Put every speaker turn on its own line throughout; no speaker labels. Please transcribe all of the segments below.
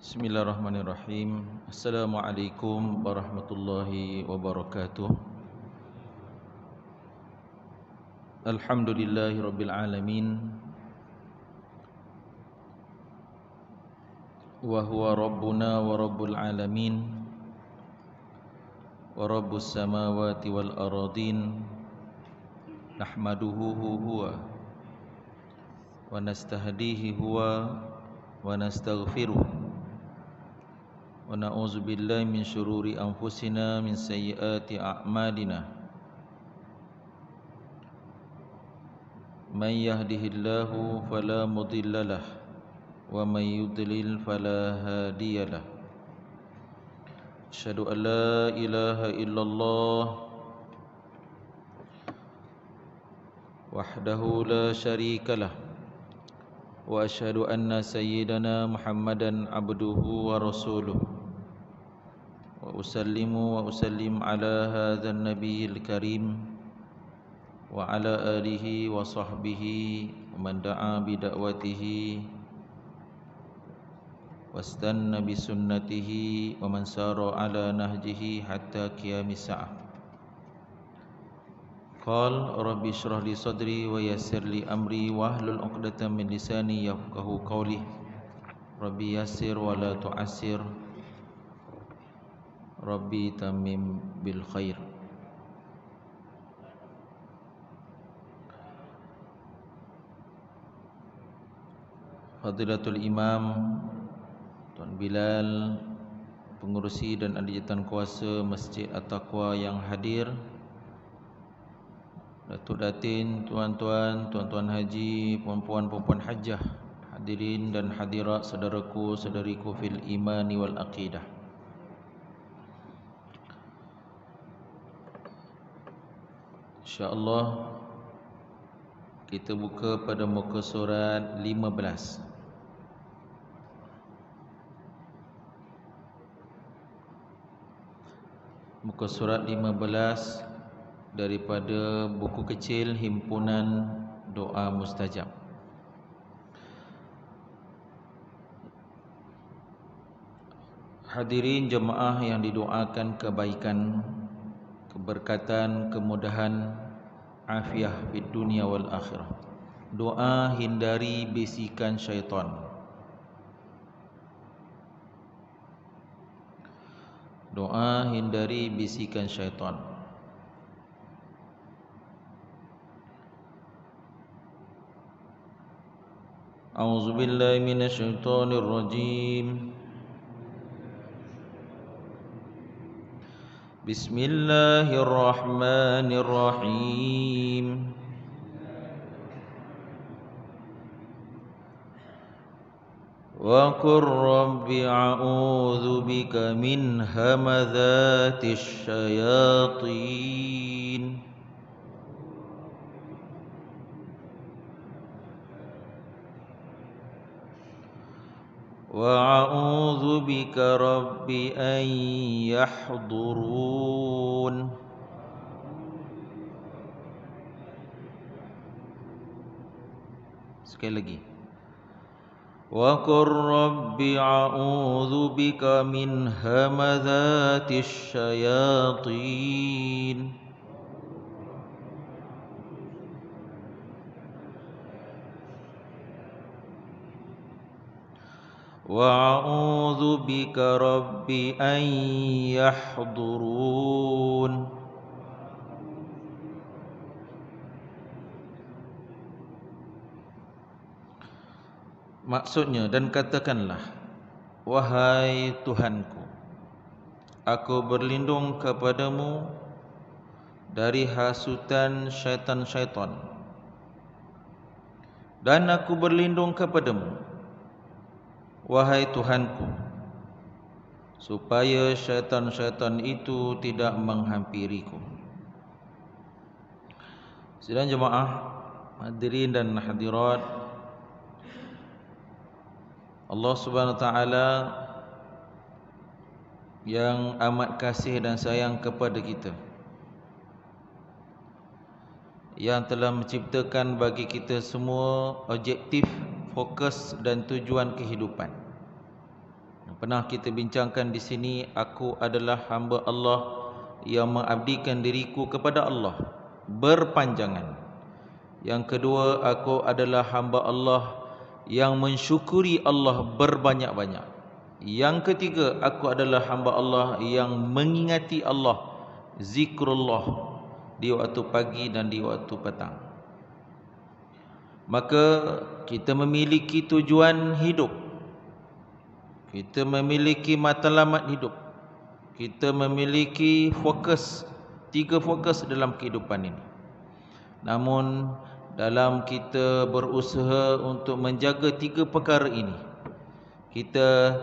Bismillahirrahmanirrahim. Assalamualaikum warahmatullahi wabarakatuh. Alhamdulillahi rabbil alamin. Wa huwa rabbuna wa rabbul alamin. Wa rabbus samawati wal aradin. Nahmaduhu huwa wa nastahdihi huwa wa nastaghfiruh. Wa na'udzu billahi min syururi anfusina min sayyiati a'malina. Man yahdihillahu fala mudhillalah wa man yudlil fala hadiyalah. Asyhadu an la ilaha illallah wahdahu la syarikalah wa asyhadu anna sayyidana Muhammadan abduhu wa rasuluh. Wa usallim ala hadzal nabiyil karim wa ala alihi wa sahbihi wa man da'a bi da'watihi wastanna bi sunnatihi wa man sara ala nahjihi hatta qiyamis saah. Qal rabbi shrah li sadri wa yassir li amri wahlul 'uqdatam min lisani yafqahu qawli. Rabbi yassir wa la tu'assir. Rabbi tamim bil khair. Fadilatul Imam Tuan Bilal, pengurusi dan ahli jawatan kuasa Masjid At-Taqwa yang hadir, Datuk Datin, tuan-tuan, tuan-tuan haji, puan-puan hajah, hadirin dan hadirat, saudaraku, saudariku fil imani wal aqidah. InsyaAllah kita buka pada muka surat 15. Muka surat 15 daripada buku kecil Himpunan Doa Mustajab. Hadirin jemaah yang didoakan kebaikan, keberkatan, kemudahan, afiah fid dunia wal akhirah. Doa hindari bisikan syaitan. Doa hindari bisikan syaitan. A'udzubillahi minasyaitonir rajim. Bismillahirrahmanirrahim. Wa qur rabbi a'udzu bika min hamadzatish syayatin. Wa a'udzu bika rabbi an yahdurun. Sekali lagi. Wa qur rabbi a'udzu bika min hamadzatish syayatin. Wa a'udzu bika rabbi an yahdurun. Maksudnya, dan katakanlah, wahai Tuhanku, aku berlindung kepadamu dari hasutan syaitan-syaitan, dan aku berlindung kepadamu, wahai Tuhanku, supaya syaitan-syaitan itu tidak menghampiriku. Sidang jemaah, hadirin dan hadirat, Allah Subhanahu wa taala yang amat kasih dan sayang kepada kita, yang telah menciptakan bagi kita semua objektif, fokus dan tujuan kehidupan. Pernah kita bincangkan di sini, aku adalah hamba Allah yang mengabdikan diriku kepada Allah berpanjangan. Yang kedua, aku adalah hamba Allah yang mensyukuri Allah berbanyak-banyak. Yang ketiga, aku adalah hamba Allah yang mengingati Allah, zikrullah, di waktu pagi dan di waktu petang. Maka kita memiliki tujuan hidup, kita memiliki matlamat hidup, kita memiliki fokus, 3 fokus dalam kehidupan ini. Namun dalam kita berusaha untuk menjaga 3 perkara ini, kita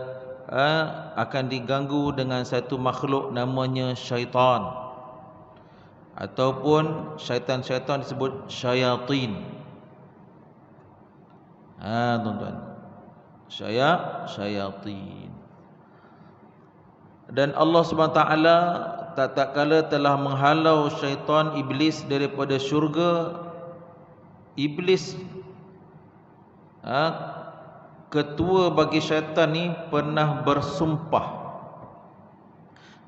akan diganggu dengan satu makhluk namanya syaitan, ataupun syaitan-syaitan disebut syayatin. Tuan-tuan, syayatin. Dan Allah SWT tak kala telah menghalau syaitan iblis daripada syurga. Iblis, ketua bagi syaitan ni, pernah bersumpah,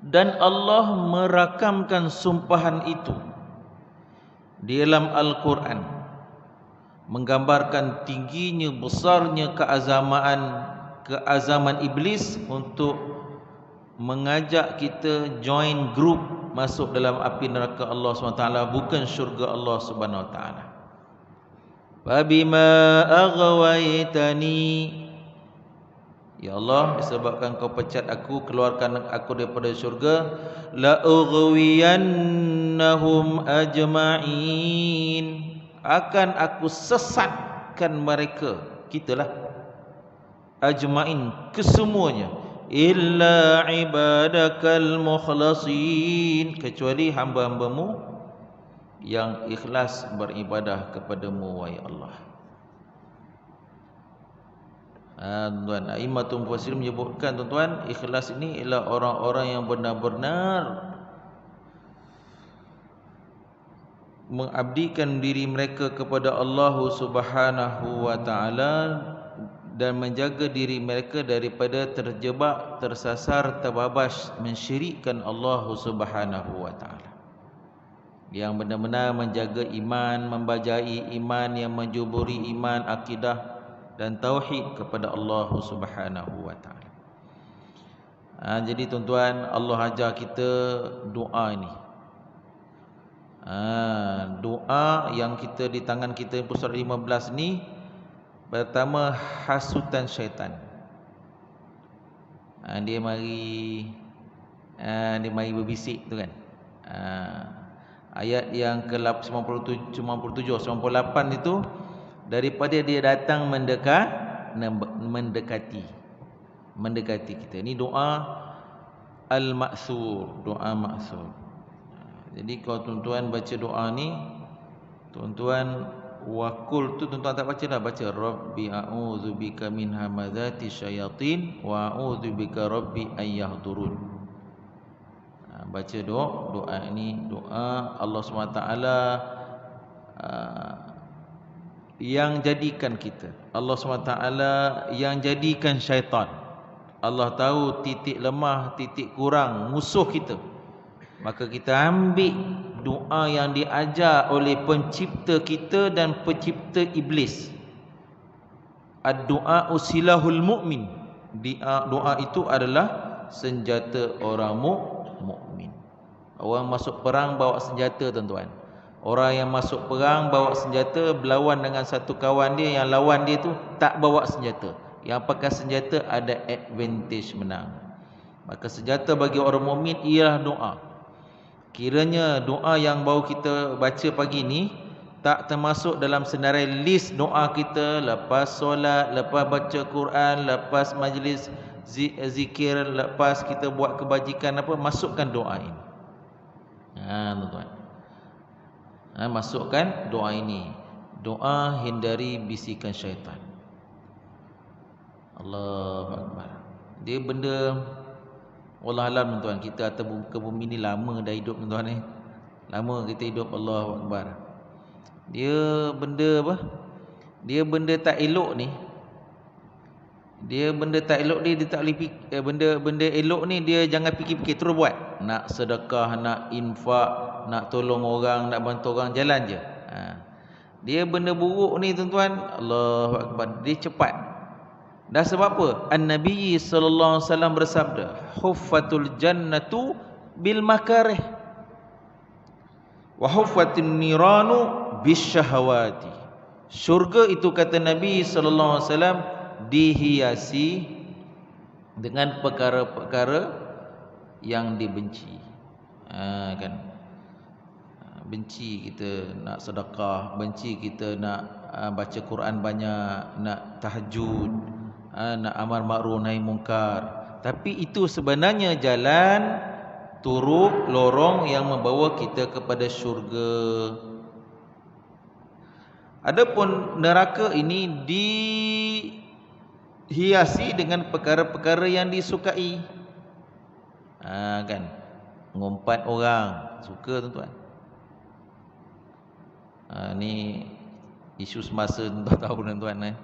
dan Allah merakamkan sumpahan itu di dalam Al-Quran, menggambarkan tingginya, besarnya keazaman iblis untuk mengajak kita join group masuk dalam api neraka Allah SWT, bukan syurga Allah SWT. Fabima aghwaytani, ya Allah, disebabkan kau pecat aku, keluarkan aku daripada syurga, la ughwiyannahum ajma'in, akan aku sesatkan mereka, kitalah, ajma'in, kesemuanya, illa ibadakal mukhlasin, kecuali hamba-hambamu yang ikhlas beribadah kepadamu, wahai Allah. Tuan, A'immatul Mufassirin menyebutkan, tuan-tuan, ikhlas ini ialah orang-orang yang benar-benar mengabdikan diri mereka kepada Allah Subhanahu wa taala dan menjaga diri mereka daripada terjebak, tersasar, terbabas mensyirikkan Allah Subhanahu wa taala. Yang benar-benar menjaga iman, membajai iman, yang menjuburi iman, akidah dan tauhid kepada Allah Subhanahu wa taala. Jadi tuan-tuan, Allah ajar kita doa ini. Doa yang kita di tangan kita surat 15 ni, pertama, hasutan syaitan. Dia mari berbisik tu kan. Ayat yang ke-97, 98 itu, daripada dia datang mendekati kita. Ini doa al-ma'thur, doa ma'thur. Jadi kalau tuan-tuan baca doa ni, tuan-tuan wakul tu tuan-tuan tak baca dah, baca Rabbi a'udzubika min hamazati syayatin wa a'udzubika rabbi ayyahdurun. Baca doa ini, doa Allah SWT yang jadikan kita, Allah SWT yang jadikan syaitan. Allah tahu titik lemah, titik kurang musuh kita, maka kita ambil doa yang diajar oleh pencipta kita dan pencipta iblis. Ad-du'a usilahul mu'min, doa itu adalah senjata orang mukmin. Orang masuk perang bawa senjata, tuan-tuan. Orang yang masuk perang bawa senjata, berlawan dengan satu kawan dia, yang lawan dia tu tak bawa senjata, yang pakai senjata ada advantage menang. Maka senjata bagi orang mukmin ialah doa. Kiranya doa yang baru kita baca pagi ni tak termasuk dalam senarai list doa kita lepas solat, lepas baca Quran, lepas majlis zikir, lepas kita buat kebajikan apa, masukkan doa ini. Tuan-tuan, masukkan doa ini. Doa hindari bisikan syaitan. Allahu Akbar. Dia benda, wallahualam tuan, kita atas muka bumi ni lama dah hidup, tuan-tuan. Lama kita hidup, Allahu Akbar. Dia benda apa? Dia benda tak elok ni, Dia benda tak elok dia tak boleh benda elok ni dia jangan fikir-fikir, terus buat. Nak sedekah, nak infak, nak tolong orang, nak bantu orang, jalan je. Dia benda buruk ni tuan-tuan, Allahu akbar, dia cepat. Dah sebab apa? An-Nabi sallallahu alaihi wasallam bersabda, "Huffatul jannatu bil makarih wa huffatun niranu bisyahawati." Syurga itu kata Nabi sallallahu alaihi wasallam dihiasi dengan perkara-perkara yang dibenci. Kan, benci kita nak sedekah, benci kita nak baca Quran banyak, nak tahajud, nak amar ma'ruf nahi mungkar. Tapi itu sebenarnya jalan turuk lorong yang membawa kita kepada syurga. Adapun neraka ini dihiasi dengan perkara-perkara yang disukai. Kan, ngumpat orang, suka tuan-tuan. Ni isu semasa tuan tahu tuan-tuan.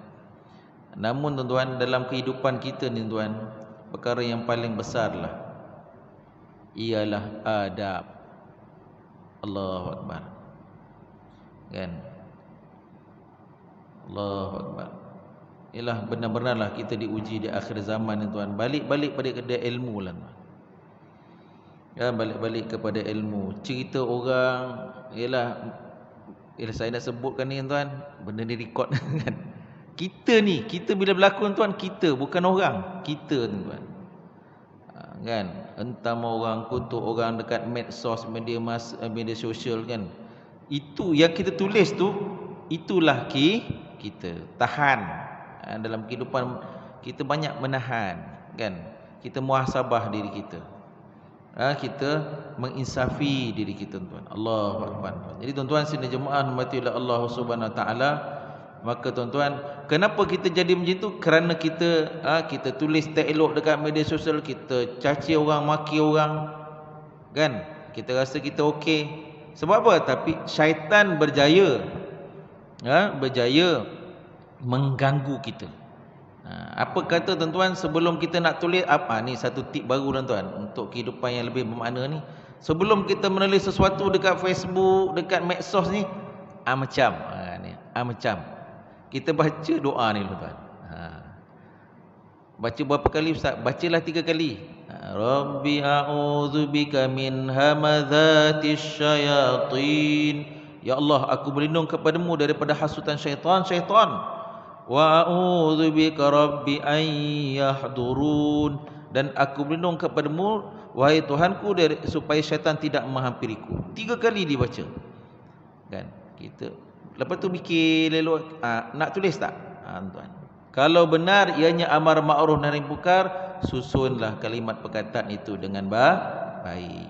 Namun tuan-tuan, dalam kehidupan kita ni tuan, perkara yang paling besarlah ialah adab. Allahu akbar. Kan? Allahu akbar. Ialah benar-benarlah kita diuji di akhir zaman ni tuan. Balik-balik pada ilmu lah tuan. Ya, balik-balik kepada ilmu. Cerita orang ialah saya nak sebutkan ni tuan, benda ni record kan. Kita bila berlakon tuan, kita bukan orang, kita tuan. Kan, entah mau orang kutuk orang dekat medsos, media sosial kan. Itu yang kita tulis tu, itulah kita tahan. Dalam kehidupan kita banyak menahan kan. Kita muhasabah diri kita. Kita menginsafi diri kita tuan. Allahu akbar. Jadi tuan-tuan sini jemaah rahmati oleh Allah Subhanahu wa taala, maka tuan-tuan, kenapa kita jadi macam tu? Kerana kita tulis tak elok dekat media sosial, kita caci orang, maki orang kan. Kita rasa kita okey. Sebab apa? Tapi syaitan berjaya mengganggu kita. Apa kata tuan-tuan, sebelum kita nak tulis ni satu tip baru tuan-tuan untuk kehidupan yang lebih bermakna ni. Sebelum kita menulis sesuatu dekat Facebook, dekat medsos ni, macam kita baca doa ni tuan-tuan. Baca berapa kali ustaz? Bacalah 3 kali. Rabbi a'udzubika min hamazatish syayatin. Ya Allah, aku berlindung kepadamu daripada hasutan syaitan. Wa a'udzubika rabbi an yahdurun. Dan aku berlindung kepadamu wahai Tuhanku supaya syaitan tidak menghampiriku. 3 kali dibaca. Kan? Kita lepas tu fikir lelok, nak tulis tak? Tuan. Kalau benar ianya amar ma'ruf nahi mungkar, susunlah kalimat perkataan itu dengan baik.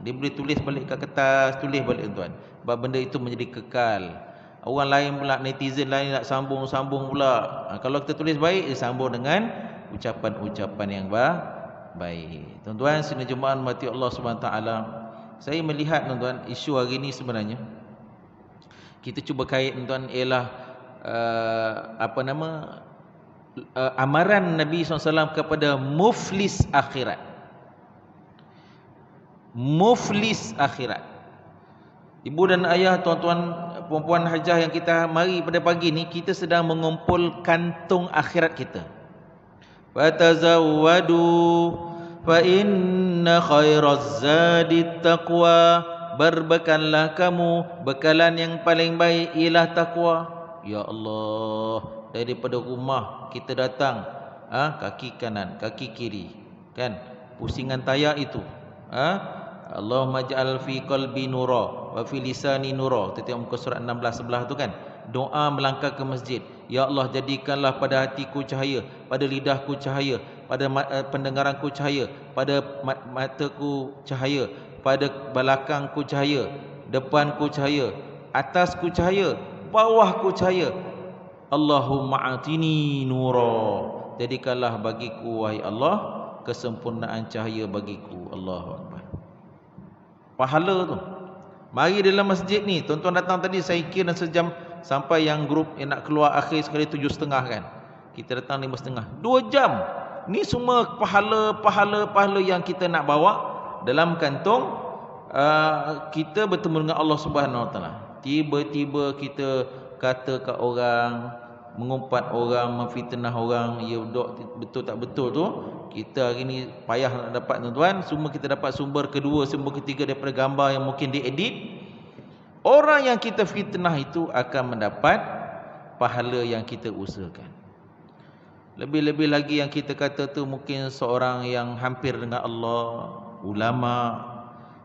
Dia boleh tulis balik ke kertas, tulis balik tuan. Sebab benda itu menjadi kekal. Orang lain pula, netizen lain nak sambung pula. Kalau kita tulis baik, dia sambung dengan ucapan-ucapan yang baik. Tuan-tuan, sini jemaah mati Allah Subhanahu taala. Saya melihat tuan-tuan, isu hari ini sebenarnya kita cuba kait tuan ialah amaran Nabi SAW kepada muflis akhirat. Muflis akhirat. Ibu dan ayah, tuan-tuan, puan-puan hajah yang kita mari pada pagi ni, kita sedang mengumpul kantung akhirat kita. Fatazawwadu fa inna khairaz zadit taqwa. Berbekallah kamu, bekalan yang paling baik ialah takwa. Ya Allah, daripada rumah kita datang, kaki kanan, kaki kiri, kan, pusingan tayak itu, Allahumma ja'al fi qalbi nura wa fi lisani nura. Kita tengok muka surat 16 sebelah tu kan. Doa melangkah ke masjid. Ya Allah, jadikanlah pada hatiku cahaya, pada lidahku cahaya, pada pendengaranku cahaya, pada mataku cahaya, pada belakangku cahaya, depanku cahaya, atasku cahaya, bawahku cahaya. Allahumma atini nura. Jadikanlah bagiku wahai Allah kesempurnaan cahaya bagiku. Allahu akbar. Pahala tu. Mari dalam masjid ni, tuan-tuan datang tadi saya kira sejam sampai yang grup yang nak keluar akhir sekali 7.30 kan. Kita datang 5.30, 2 jam. Ni semua pahala yang kita nak bawa dalam kantung kita bertemu dengan Allah Subhanahu Wa Taala. Tiba-tiba kita kata kat orang, mengumpat orang, memfitnah orang, ya betul tak betul tu, kita hari ni payah nak dapat tuan-tuan. Semua kita dapat sumber kedua, sumber ketiga daripada gambar yang mungkin diedit. Orang yang kita fitnah itu akan mendapat pahala yang kita usahakan. Lebih-lebih lagi yang kita kata tu mungkin seorang yang hampir dengan Allah, ulama,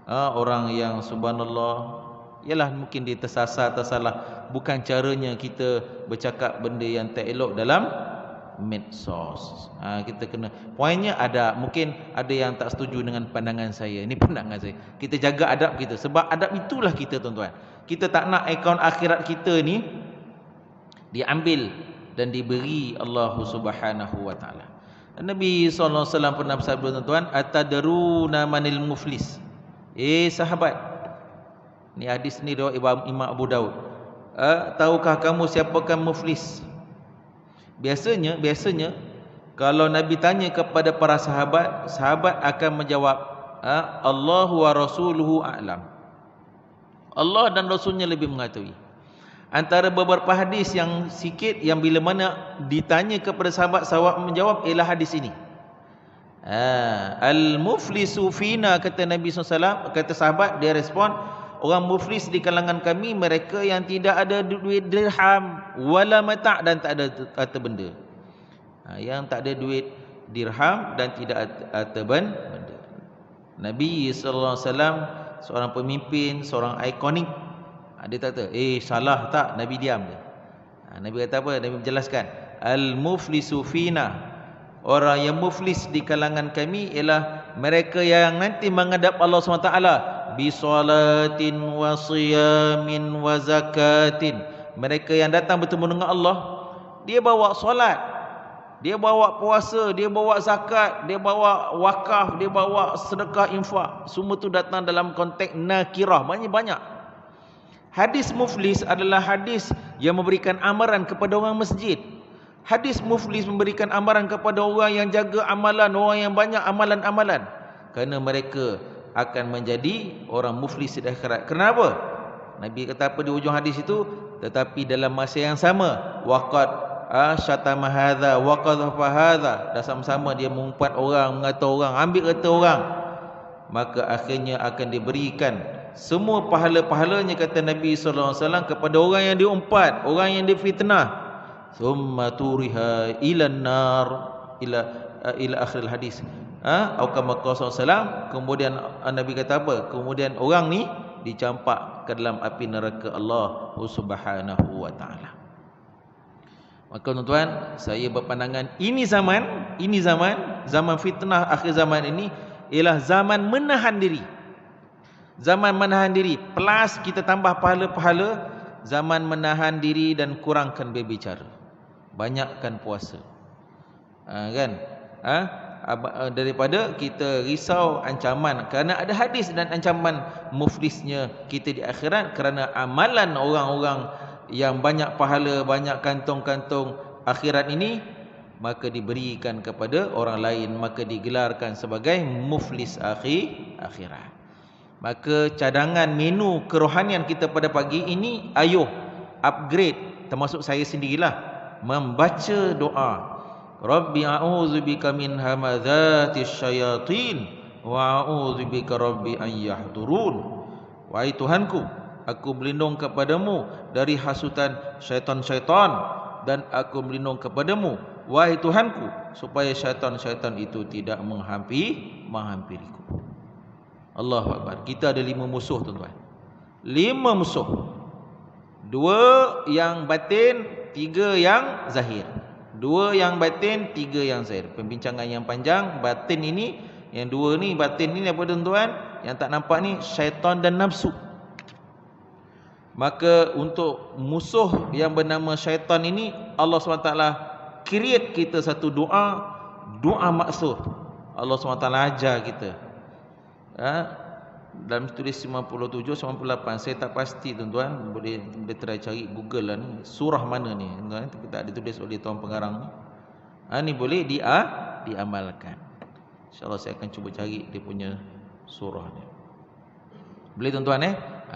orang yang subhanallah, ialah mungkin dia tersalah. Bukan caranya kita bercakap benda yang tak elok dalam medsos. Kita kena, poinnya ada, mungkin ada yang tak setuju dengan pandangan saya. Ini pandangan saya. Kita jaga adab kita, sebab adab itulah kita tuan-tuan. Kita tak nak akaun akhirat kita ni diambil dan diberi Allah Subhanahu Wa Taala. Nabi SAW pernah bersabda tuan-tuan, atadruna manil muflis. Sahabat, ni hadis ni riwayat Imam Abu Daud. Tahukah kamu siapakah muflis? Biasanya kalau Nabi tanya kepada para sahabat, sahabat akan menjawab, Allahu wa rasuluhu a'lam. Allah dan Rasulnya lebih mengetahui. Antara beberapa hadis yang sikit yang bila mana ditanya kepada sahabat, sahabat menjawab ialah hadis ini. Al-muflisu fina, kata Nabi SAW, kata sahabat, dia respon, orang muflis di kalangan kami mereka yang tidak ada duit dirham wala mata' dan tak ada harta benda. Yang tak ada duit dirham dan tidak ada harta benda. Nabi SAW seorang pemimpin, seorang ikonik. Dia kata, salah tak? Nabi diam je. Nabi kata apa? Nabi menjelaskan, al-muflisu fina, orang yang muflis di kalangan kami ialah mereka yang nanti menghadap Allah SWT bisalatin wa siyamin wa zakatin. Mereka yang datang bertemu dengan Allah, dia bawa solat, dia bawa puasa, dia bawa zakat, dia bawa wakaf, dia bawa sedekah infak. Semua tu datang dalam konteks nakirah, banyak. Hadis muflis adalah hadis yang memberikan amaran kepada orang masjid. Hadis muflis memberikan amaran kepada orang yang jaga amalan, orang yang banyak amalan-amalan. Kerana mereka akan menjadi orang muflis di akhirat. Kenapa? Nabi kata apa di ujung hadis itu? Tetapi dalam masa yang sama, waqad syatama hadza wa qadhafa hadza, dah sama-sama dia mengumpat orang, mengata orang, ambil kata orang, maka akhirnya akan diberikan semua pahala-pahalanya, kata Nabi SAW, kepada orang yang diumpat, orang yang difitnah. Thumma turiha ila nar ila akhir hadis. Atau kama qala SAW, kemudian Nabi kata apa? Kemudian orang ni dicampak ke dalam api neraka Allah Subhanahu Wa Taala. Maka tuan-tuan, saya berpandangan ini zaman fitnah akhir zaman ini ialah zaman menahan diri. Zaman menahan diri plus kita tambah pahala-pahala, zaman menahan diri dan kurangkan berbicara, banyakkan puasa. Kan? Daripada kita risau ancaman, kerana ada hadis dan ancaman muflisnya kita di akhirat kerana amalan orang-orang yang banyak pahala, banyak kantong-kantong akhirat ini, maka diberikan kepada orang lain, maka digelarkan sebagai muflis akhirat. Maka cadangan menu kerohanian kita pada pagi ini, ayuh upgrade, termasuk saya sendirilah, membaca doa, Rabbi a'udzubika min hamadzatish syayatin wa a'udzubika rabbi an yahdurun. Wahai Tuhanku, aku berlindung kepadamu dari hasutan syaitan-syaitan, dan aku berlindung kepadamu, wahai Tuhanku, supaya syaitan-syaitan itu tidak menghampiriku. Allahu Akbar. Kita ada 5 musuh tuan-tuan. 5 musuh. 2 yang batin, 3 yang zahir. 2 yang batin, 3 yang zahir. Pembincangan yang panjang. Batin ini, yang 2 ni, batin ni apa tuan-tuan? Yang tak nampak ni syaitan dan nafsu. Maka untuk musuh yang bernama syaitan ini, Allah SWT create kita satu doa maksud. Allah SWT ajar kita. Dalam tulis 97, 98, saya tak pasti tuan-tuan, boleh try cari Google lah ni, surah mana ni tuan-tuan, tapi tak ditulis oleh tuan pengarang ni. Ini boleh diamalkan. InsyaAllah saya akan cuba cari dia punya surah ni. Boleh tuan-tuan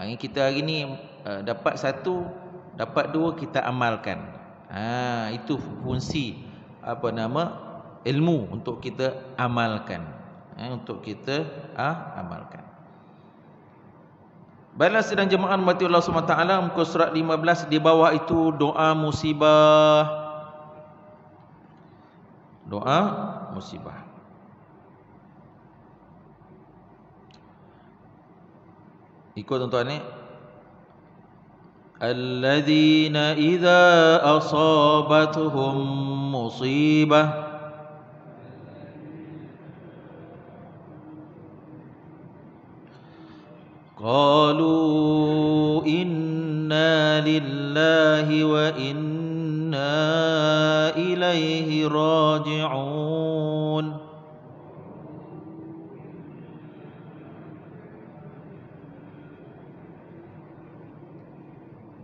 Ini kita hari ni dapat satu, dapat dua, kita amalkan. Itu fungsi ilmu untuk kita amalkan. Untuk kita amalkan. Baiklah sidang jemaah mati Allah SWT, muka surat 15 di bawah itu doa musibah. Doa musibah. Ikut tuan-tuan Alladzina idza asabatuhum musibah qalu inna lillahi wa inna ilaihi raji'un.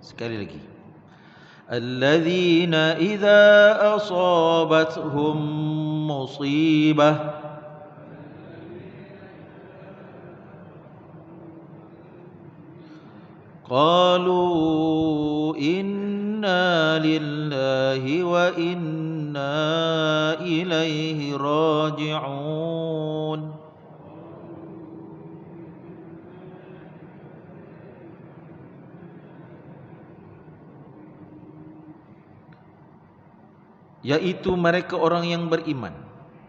Sekali lagi. Alladzina idza asabatuhum musibah qalu inna lillahi wa inna ilaihi raji'un. Yaitu mereka orang yang beriman,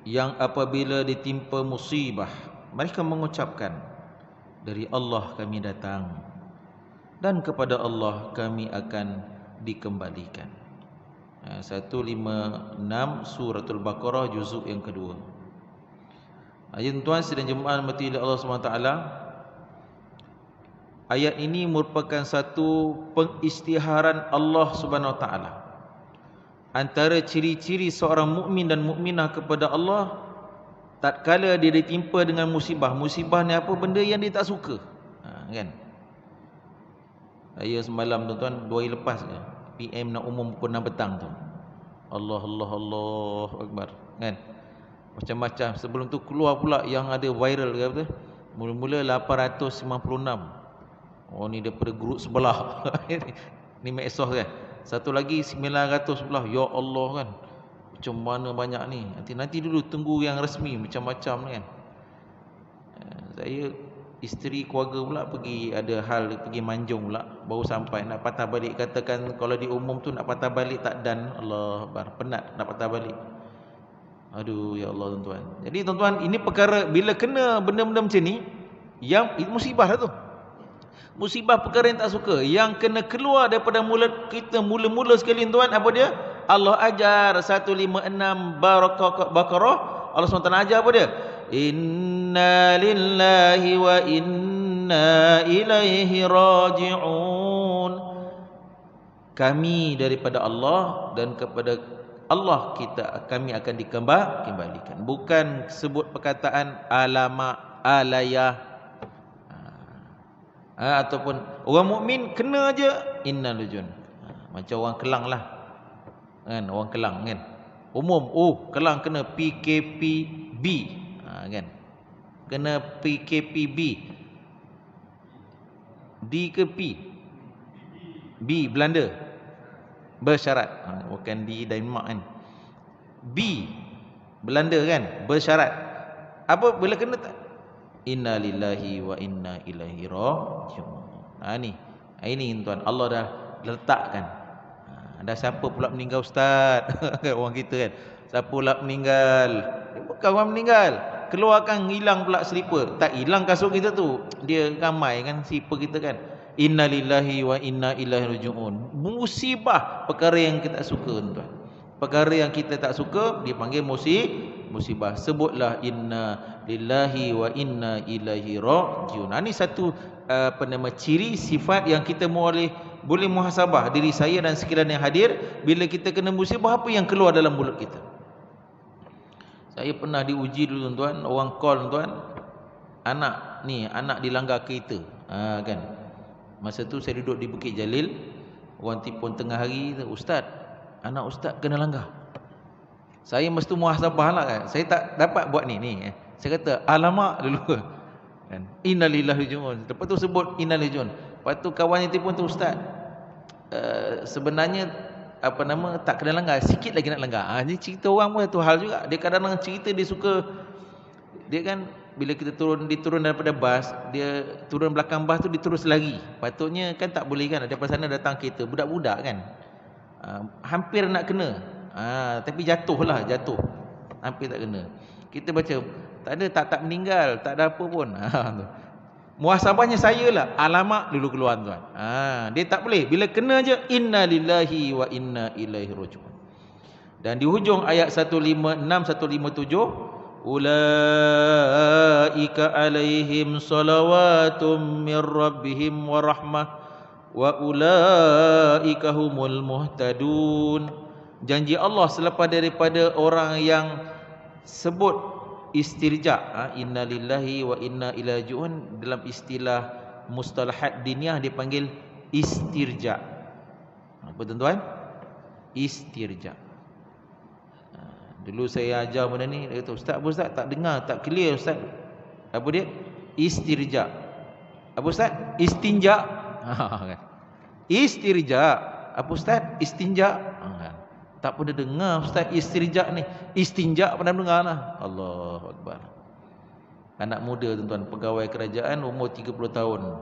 yang apabila ditimpa musibah mereka mengucapkan, dari Allah kami datang dan kepada Allah kami akan dikembalikan. 156 Suratul Baqarah juzuk yang kedua. Tuan-tuan sidang jemaah mati Allah SWT, ayat ini merupakan satu pengisytiharan Allah Subhanahu Wa Taala. Antara ciri-ciri seorang mukmin dan mukminah kepada Allah, tatkala dia ditimpa dengan musibah. Musibah ni apa? Benda yang dia tak suka. Kan? Saya semalam tuan-tuan, 2 hari lepas PM nak umum pukul 6 petang tu. Allah Akbar. Kan? Macam-macam. Sebelum tu keluar pula yang ada viral ke apa tu? Mula-mula 896. Oh ni daripada grup sebelah. Ni medsos kan. Satu lagi 900 pula. Ya Allah kan. Macam mana banyak ni. Nanti dulu tunggu yang resmi macam-macam kan. Saya isteri keluarga pula pergi, ada hal pergi Manjung pula, baru sampai nak patah balik. Katakan kalau diumum tu nak patah balik tak dan. Allah Akbar, penat nak patah balik. Aduh ya Allah tuan-tuan. Jadi tuan-tuan, ini perkara bila kena benda-benda macam ni, yang musibah lah tu. Musibah perkara yang tak suka, yang kena keluar daripada mulut kita mula-mula sekali tuan, apa dia? Allah ajar 156 Baqarah. Allah SWT ajar apa dia? Inna lillahi wa inna ilaihi raji'un. Kami daripada Allah dan kepada Allah kami akan dikembalikan. Bukan sebut perkataan alama, alayah, ataupun orang mukmin kena aja inna lujun. Macam orang Kelang lah kan, orang Kelang kan umum, Kelang kena PKPB kan, kena PKPB. D ke P? B Belanda bersyarat, bukan di Denmark kan. B Belanda kan bersyarat. Apa bila kena tak? Inna lillahi wa inna ilaihi raji'un. Ini tuan, Allah dah letakkan. Ada siapa pula meninggal ustaz? Orang kita kan. Siapa pula meninggal? Bukan orang meninggal. Keluarkan, hilang pula slipper. Tak hilang kasut kita tu. Dia ramai kan slipper kita kan. Inna lillahi wa inna ilaihi raji'un. Musibah, perkara yang kita tak suka tuan. Perkara yang kita tak suka dipanggil musibah. Sebutlah inna lillahi wa inna ilaihi rajiun. Ini satu ciri sifat yang kita boleh muhasabah diri saya dan sekalian yang hadir. Bila kita kena musibah, apa yang keluar dalam mulut kita? Saya pernah diuji dulu tuan-tuan. Orang call tuan-tuan, anak dilanggar kereta, kan. Masa tu saya duduk di Bukit Jalil. Orang telefon tengah hari, ustaz, anak ustaz kena langgar. Saya mesti muhasabah lah kan. Saya tak dapat buat ni. Saya kata alamak dulu kan. Innalillahi rajiun. Lepas tu sebut innalillahi rajiun. Lepas tu kawan yang telefon tu, ustaz, sebenarnya tak kena langgar, sikit lagi nak langgar. Ni cerita orang pun satu hal juga. Dia kadang-kadang cerita dia suka, dia kan bila kita diturun daripada bas, dia turun belakang bas tu dia terus lari. Patutnya kan tak boleh kan, daripada sana datang kereta budak-budak kan. Hampir nak kena. Tapi jatuh. Hampir tak kena. Kita baca tak meninggal, tak ada apa pun. Muhasabahnya saya lah, alamak dulu keluar tuan. Dia tak boleh. Bila kena je, inna lillahi wa inna ilaihi rajiun. Dan di hujung ayat 156 157, ulaika alaihim salawatum mir rabbihim wa rahmah wa ulaika humul muhtadun. Janji Allah selepas daripada orang yang sebut istirja, inna lillahi wa inna ilaihi rajiun, dalam istilah mustalahat diniyah dipanggil istirja. Apa tuan-tuan? Istirja. Dulu saya ajar benda ni, dia kata, ustaz tak dengar, tak clear ustaz. Apa dia? Istirja. Apa ustaz? Istinja. Istirja. Apa ustaz? Istinja. Tak pernah dengar ustaz istirja ni. Istinja pernah dengar lah. Allahu Akbar. Anak muda tuan-tuan, pegawai kerajaan umur 30 tahun.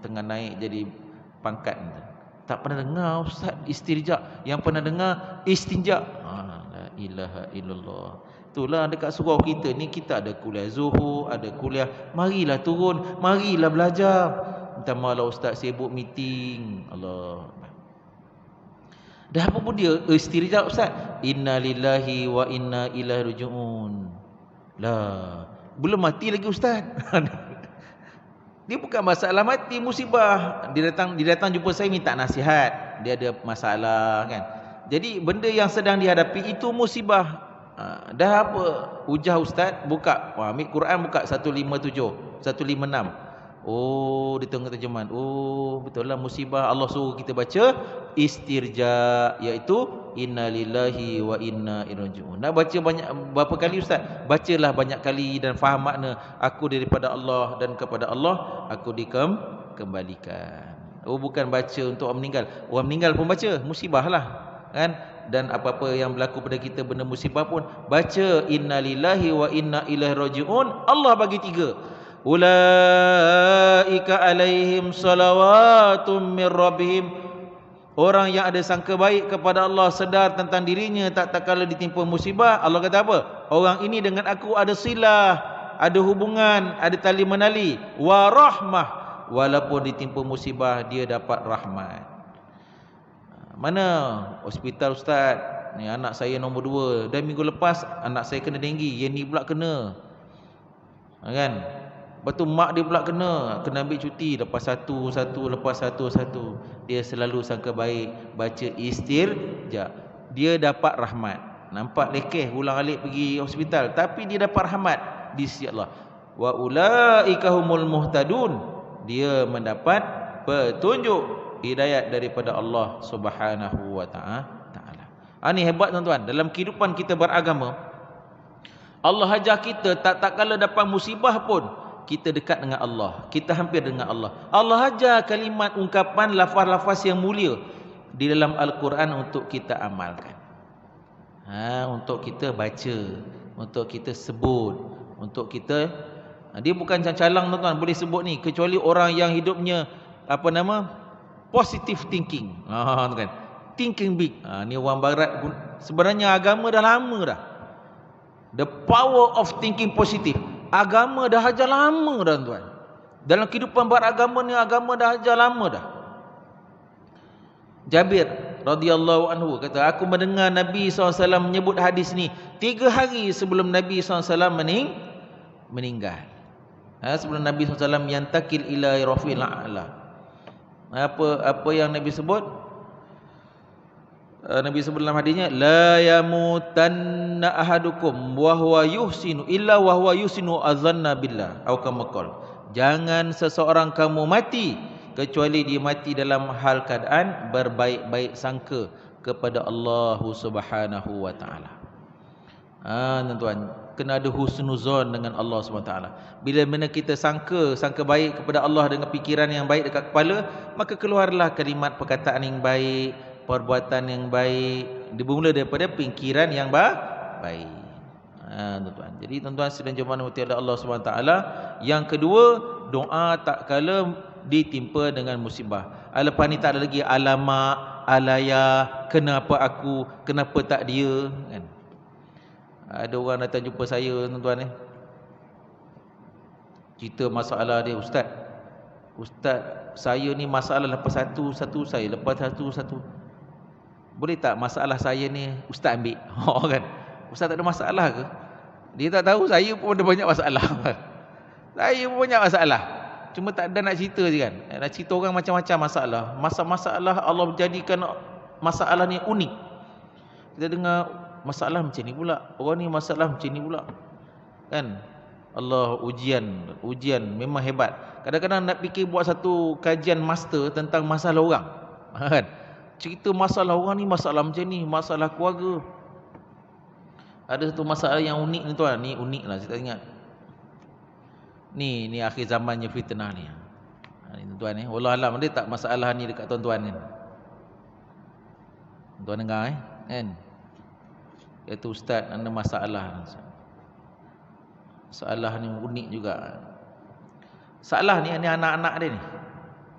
Tengah naik jadi pangkat. Tak pernah dengar ustaz istirja. Yang pernah dengar istinja. La ilaha illallah. Itulah dekat surau kita ni, kita ada kuliah zuhur, ada kuliah. Marilah turun, marilah belajar. Entah malah ustaz sibuk meeting. Allah. Dah apa pun dia istirja ustaz. Inna lillahi wa inna ilaihi rajiun. Lah, belum mati lagi ustaz. Dia bukan masalah mati, musibah. Dia datang jumpa saya minta nasihat. Dia ada masalah kan. Jadi benda yang sedang dihadapi itu musibah. Dah apa? Hujah ustaz, buka. Ambil Quran, buka 157, 156. Oh, dia tengok terjemahan. Oh, betul lah musibah. Allah suruh kita baca istirja, iaitu inna lillahi wa inna ilaihi rajiun. Nak baca berapa kali ustaz? Bacalah banyak kali dan faham makna. Aku daripada Allah dan kepada Allah aku dikembalikan. Oh, bukan baca untuk orang meninggal. Orang meninggal pun baca, musibah lah kan. Dan apa-apa yang berlaku pada kita benda musibah pun baca inna lillahi wa inna ilaihi rajiun. Allah bagi 3. Ulaika alaihim salawatum mir rabbihim. Orang yang ada sangka baik kepada Allah, sedar tentang dirinya tak kala ditimpa musibah. Allah kata apa? Orang ini dengan aku ada silah, ada hubungan, ada tali menali. Wa rahmah, walaupun ditimpa musibah dia dapat rahmat. Mana hospital ustaz? Ni anak saya nombor 2. Dan minggu lepas anak saya kena denggi, yang ni pula kena. Kan? Lepas tu mak dia pula kena ambil cuti. Lepas satu, lepas satu. Dia selalu sangka baik, baca istirja. Dia dapat rahmat. Nampak lekeh ulang-alik pergi hospital, tapi dia dapat rahmat di sisi Allah. Wa ulaika humul muhtadun. Dia mendapat petunjuk, hidayat daripada Allah Subhanahu wa taala. Ini hebat tuan-tuan. Dalam kehidupan kita beragama, Allah ajar kita tak kala dapat musibah pun kita dekat dengan Allah, kita hampir dengan Allah. Allah ajar kalimat, ungkapan, lafaz-lafaz yang mulia di dalam Al-Quran untuk kita amalkan. Untuk kita baca, untuk kita sebut, untuk kita, dia bukan calang tuan-tuan boleh sebut ni, kecuali orang yang hidupnya positive thinking. Kan? Thinking big. Ni orang barat. Sebenarnya agama dah lama dah. The power of thinking positive. Agama dah ajar lama dah tuan. Dalam kehidupan beragama ni, agama dah ajar lama dah. Jabir radhiyallahu anhu kata, aku mendengar Nabi SAW menyebut hadis ni 3 hari sebelum Nabi SAW meninggal. Sebelum Nabi SAW yantakil ila rafi'il a'la. Apa yang Nabi sebut? Nabi sebut dalam hadisnya, la yamutanna ahadukum wa huwa yuhsinu illa wa huwa yuhsinu adzanna billah, atau kama qala. Jangan seseorang kamu mati kecuali dia mati dalam hal keadaan berbaik-baik sangka kepada Allah Subhanahu wa taala. Tuan-tuan, kena ada husnuzon dengan Allah Subhanahu wa taala. Bila mana kita sangka baik kepada Allah dengan fikiran yang baik dekat kepala, maka keluarlah kalimat perkataan yang baik, perbuatan yang baik, bermula daripada fikiran yang baik. Tuan-tuan. Jadi tuan-tuan sedang jemaah oleh Allah Subhanahu wa taala, yang kedua, doa tak kala ditimpa dengan musibah. Lepas ni tak ada lagi alamak, alaya, kenapa aku, kenapa tak dia, kan? Ada orang datang jumpa saya, tuan-tuan, cerita masalah dia, ustaz, saya ni masalah lepas satu saya, lepas satu. Boleh tak masalah saya ni ustaz ambil? Kan? Ustaz tak ada masalah ke? Dia tak tahu saya pun ada banyak masalah. Saya pun banyak masalah. Cuma tak ada nak cerita je kan. Nak cerita orang macam-macam masalah. Masalah Allah jadikan masalah ni unik. Kita dengar masalah macam ni pula, orang ni masalah macam ni pula, kan? Allah, ujian memang hebat. Kadang-kadang nak fikir buat satu kajian master tentang masalah orang, kan? Cerita masalah orang ni, masalah macam ni, masalah keluarga. Ada satu masalah yang unik ni tuan, ni unik lah, saya tak ingat. Ni akhir zamannya fitnah ni. Ni tuan ni, wallahualam dia tak masalah ni dekat tuan-tuan ni. Tuan dengar kan? Iaitu ustaz ada masalah. Masalah ni unik juga. Masalah ni anak-anak dia ni.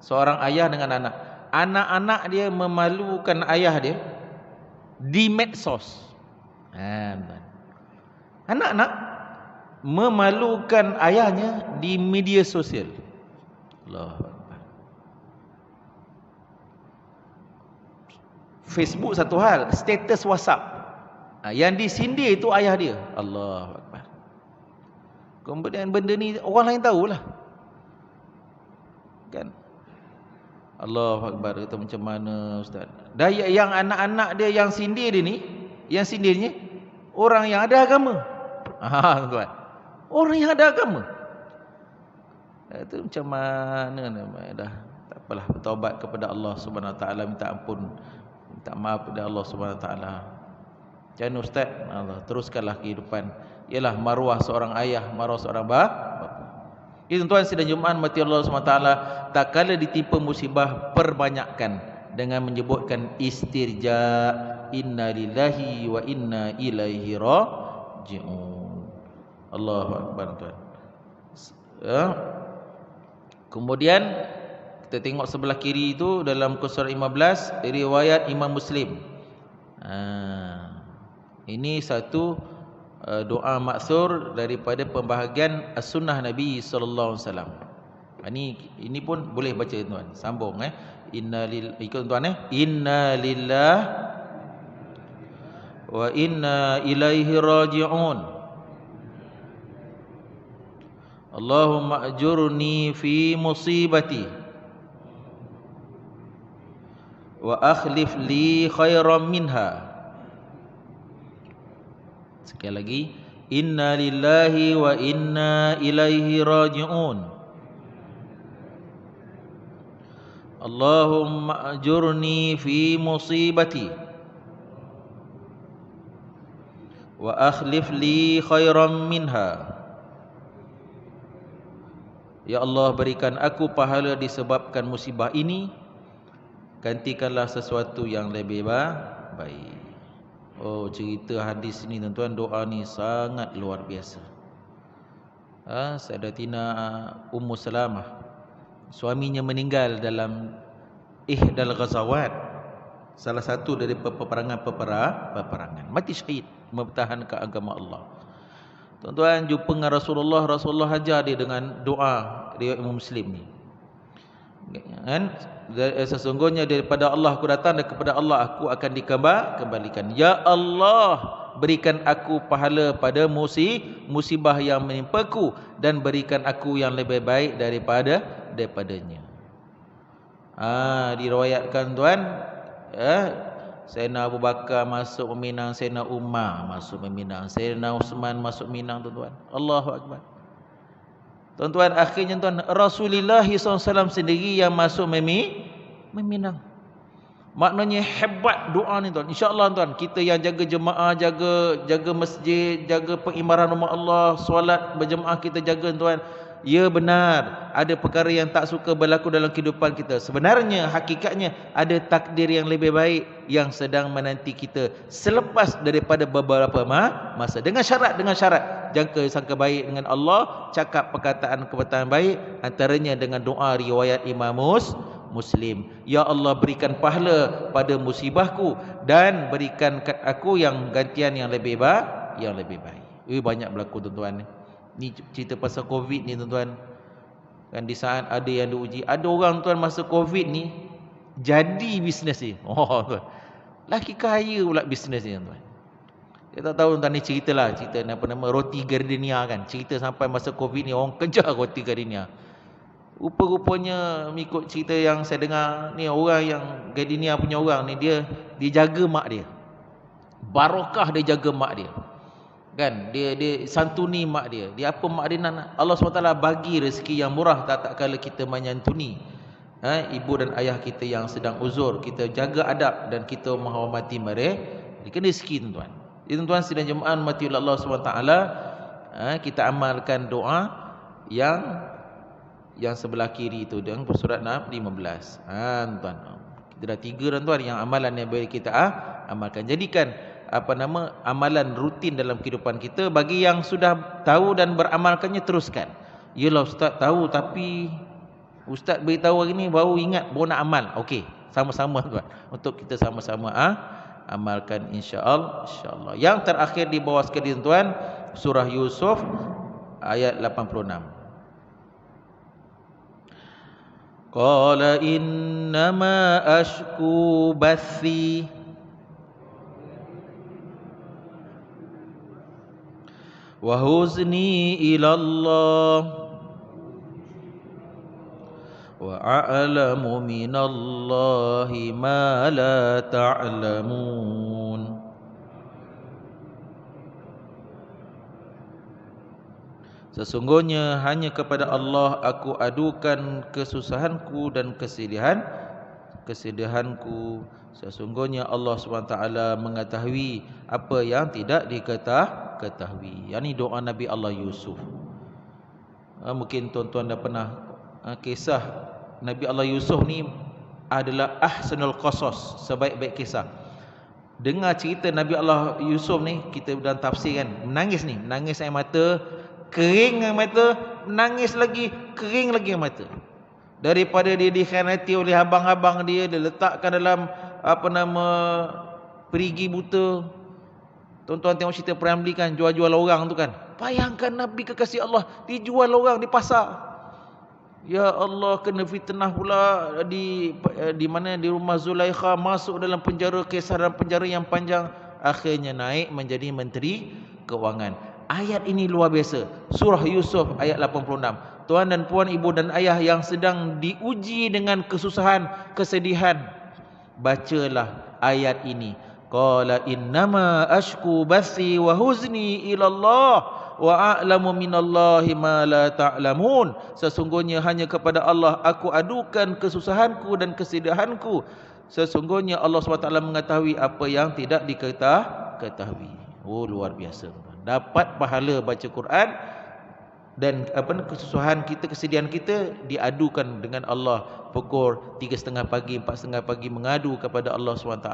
Seorang ayah dengan anak. Anak-anak dia memalukan ayah dia di medsos. Anak-anak memalukan ayahnya di media sosial. Allahu Akbar. Facebook satu hal, status WhatsApp. Yang disindir itu ayah dia. Allahu Akbar. Kemudian benda ni orang lain tahulah, kan? Allahu Akbar. Kata macam mana ustaz? Daya yang anak-anak dia yang sindir dia ni, yang sindirnya orang yang ada agama. Tuan. Orang yang ada agama. Itu macam mana dah. Tak apalah, bertaubat kepada Allah Subhanahu wa taala, minta ampun, minta maaf kepada Allah Subhanahu wa taala. Jangan ustaz, Allah teruskanlah kehidupan. Ialah maruah seorang ayah, maruah seorang bapa. Itu tuan sedang Jumaat mati Allah SWT, tak kala ditimpa musibah, perbanyakkan dengan menyebutkan istirja, inna lillahi wa inna ilaihi raji'un. Allahu Akbar tuan. Kemudian kita tengok sebelah kiri itu dalam surah 15, riwayat Imam Muslim. Ini satu doa maksur daripada pembahagian as-sunnah Nabi sallallahu alaihi wasallam. Ini pun boleh baca tuan. Sambung ikut tuan Inna lillah wa inna ilaihi raji'un. Allahumma ajurni fi musibati wa akhlif li khairan minha. Sekali lagi, inna lillahi wa inna ilaihi raji'un. Allahumma ajurni fi musibati wa akhlif li khairan minha. Ya Allah, berikan aku pahala disebabkan musibah ini, gantikanlah sesuatu yang lebih baik. Oh, cerita hadis ni tuan-tuan, doa ni sangat luar biasa. Sayyidatina Ummu Salamah, suaminya meninggal dalam ihdal ghazawat, salah satu dari peperangan, mati syahid mempertahankan agama Allah. Tuan-tuan jumpa dengan Rasulullah hajar dia dengan doa riwayat Imam Muslim ni. Kan? Sesungguhnya daripada Allah aku datang dan kepada Allah aku akan dikembalikan. Ya Allah, berikan aku pahala pada musibah yang menimpaku dan berikan aku yang lebih baik daripadanya. Diriwayatkan tuan, Sayyidina Abu Bakar masuk meminang, Sayyidina Umar masuk meminang, Sayyidina Uthman masuk meminang tuan-tuan. Allahu Akbar. Tuan-tuan, akhirnya tuan Rasulullah SAW sendiri yang masuk meminang. Maknanya hebat doa ni tuan. InsyaAllah tuan, kita yang jaga jemaah, jaga masjid, jaga pengimaran rumah Allah, solat berjemaah kita jaga tuan. Ya benar, ada perkara yang tak suka berlaku dalam kehidupan kita. Sebenarnya, hakikatnya ada takdir yang lebih baik yang sedang menanti kita selepas daripada beberapa masa. Dengan syarat, jangka sangka baik dengan Allah, cakap perkataan baik, antaranya dengan doa riwayat Imam Muslim. Ya Allah, berikan pahala pada musibahku dan berikan kat aku yang gantian yang lebih baik. Banyak berlaku tuan-tuan ni. Ni cerita pasal Covid ni tuan-tuan. Kan di saat ada yang diuji, ada orang tuan masa Covid ni jadi bisnes ni. Tuan. Laki kaya pula bisnes ni tuan. Kita tak tahu tuan ni cerita apa nama roti gardenia kan. Cerita sampai masa Covid ni orang kejar roti gardenia. Rupa-rupanya mengikut cerita yang saya dengar ni, orang yang gardenia punya orang ni dia jaga mak dia. Barakah dia jaga mak dia. Kan dia santuni mak dia. Dia apa mak dia nak? Allah SWT bagi rezeki yang murah tak kala kita menyantuni ibu dan ayah kita yang sedang uzur. Kita jaga adab dan kita menghormati mereka. Dia kena rezeki tuan-tuan. Tuan-tuan sidang jemaah mati oleh Allah SWT, kita amalkan doa yang sebelah kiri itu dengan surat 15. Tuan. Kita dah 3 tuan yang amalan yang boleh kita amalkan. Jadikan amalan rutin dalam kehidupan kita. Bagi yang sudah tahu dan beramalkannya, teruskan. Yalah ustaz tahu, tapi ustaz beritahu hari ni baru ingat, baru nak amal. Okey, sama-sama tuan, untuk kita sama-sama amalkan insya-Allah. Yang terakhir di bawah sekali tuan, surah Yusuf ayat 86. Qala innama ashku bathi wa huzni ila Allah wa a'lamu minallahi ma la ta'lamun. Sesungguhnya hanya kepada Allah aku adukan kesusahanku dan kesedihanku. Sesungguhnya Allah SWT mengetahui apa yang tidak diketahui. Yang ini doa Nabi Allah Yusuf. Mungkin tuan-tuan dah pernah kisah Nabi Allah Yusuf ni adalah ahsanul qasas, sebaik-baik kisah. Dengar cerita Nabi Allah Yusuf ni, kita dalam tafsir kan, menangis air mata, kering air mata, menangis lagi, kering lagi air mata. Daripada dia dikhianati oleh abang-abang dia letakkan dalam perigi buta. Tuan-tuan tengok cerita Priamli kan, jual-jual orang tu kan. Bayangkan Nabi kekasih Allah dijual orang di pasar. Ya Allah, kena fitnah pula di mana, di rumah Zulaikha, masuk dalam penjara, kisah dalam penjara yang panjang, akhirnya naik menjadi menteri keuangan. Ayat ini luar biasa. Surah Yusuf ayat 86. Tuan dan puan, ibu dan ayah yang sedang diuji dengan kesusahan, kesedihan, bacalah ayat ini. Qala innama ashku bathi wa huzni ila Allah wa a'lamu minallahi ma la ta'lamun. Sesungguhnya hanya kepada Allah aku adukan kesusahanku dan kesedihanku. Sesungguhnya Allah SWT mengetahui apa yang tidak diketahui. Luar biasa. Dapat pahala baca Quran dan kesusahan kita, kesedihan kita diadukan dengan Allah. Pukul 3.30 pagi, 4.30 pagi mengadu kepada Allah SWT.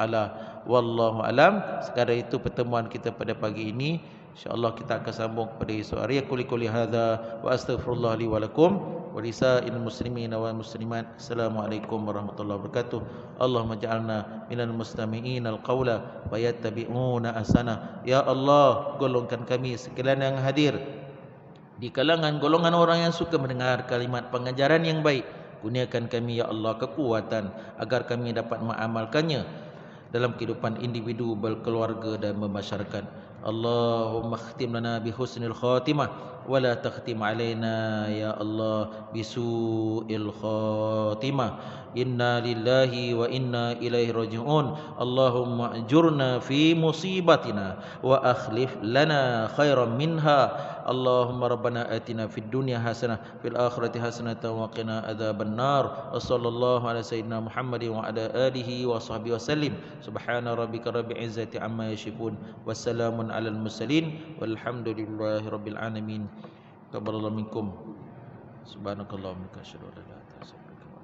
Wallahu alam. Sekarang itu pertemuan kita pada pagi ini. InsyaAllah kita akan sambung pada esok hari. Aku liquli hadha wa astaghfirullah li wa lakum wa lisa'il muslimin wal muslimat. Assalamualaikum warahmatullahi wabarakatuh. Allahumma ja'alna minal mustami'in al-qawla wa yattabi'una ahsana. Ya Allah, golongkan kami sekalian yang hadir di kalangan golongan orang yang suka mendengar kalimat pengajaran yang baik. Kurniakan kami ya Allah kekuatan agar kami dapat mengamalkannya dalam kehidupan individu, berkeluarga dan bermasyarakat. Allahumma khtim lana bi husnil khatimah wa la takhtim alaina ya Allah bi su'il khatimah. inna lillahi wa inna ilaihi raji'un. Allahumma ajurna fi musibatina wa akhlif lana khairan minha. Allahumma rabbana atina fid dunya hasanah fil akhirati hasanah wa qina adzaban nar. Wa sallallahu ala sayyidina Muhammadin wa ala alihi wa sahbihi wasallim. Subhana rabbika rabbil izzati amma yasifun. Wassalamun alal mursalin walhamdulillahi rabbil alamin. Tabarakallahu minkum. Subhanakallahumma wa bihamdika asyhadu an la ilaha illa anta astaghfiruka wa atubu ilaik.